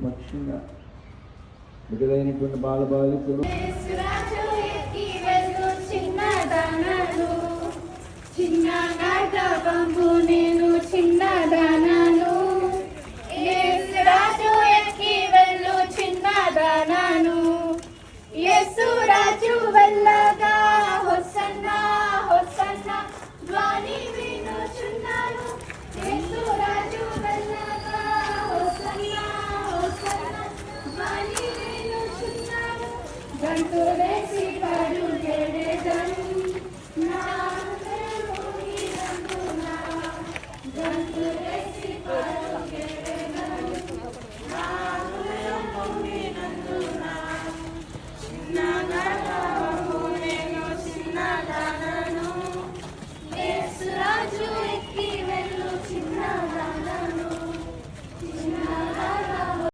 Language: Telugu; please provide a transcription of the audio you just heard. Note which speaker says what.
Speaker 1: పక్షంగా మిగలైనటువంటి బాలబాలికలు
Speaker 2: నేను చిన్నదానాను యేసురాజు ఎక్కి వెళ్ళు చిన్నదానాను యేసురాజు వెళ్ళగా హోసన్నా హోసన్నా ధ్వని వినుచున్నాను యేసురాజు వెళ్ళగా హోసన్నా హోసన్నా ధ్వని వినుచున్నాను గంతులేసి పరుగెడెదను గంతులేసి పరుగెడెదను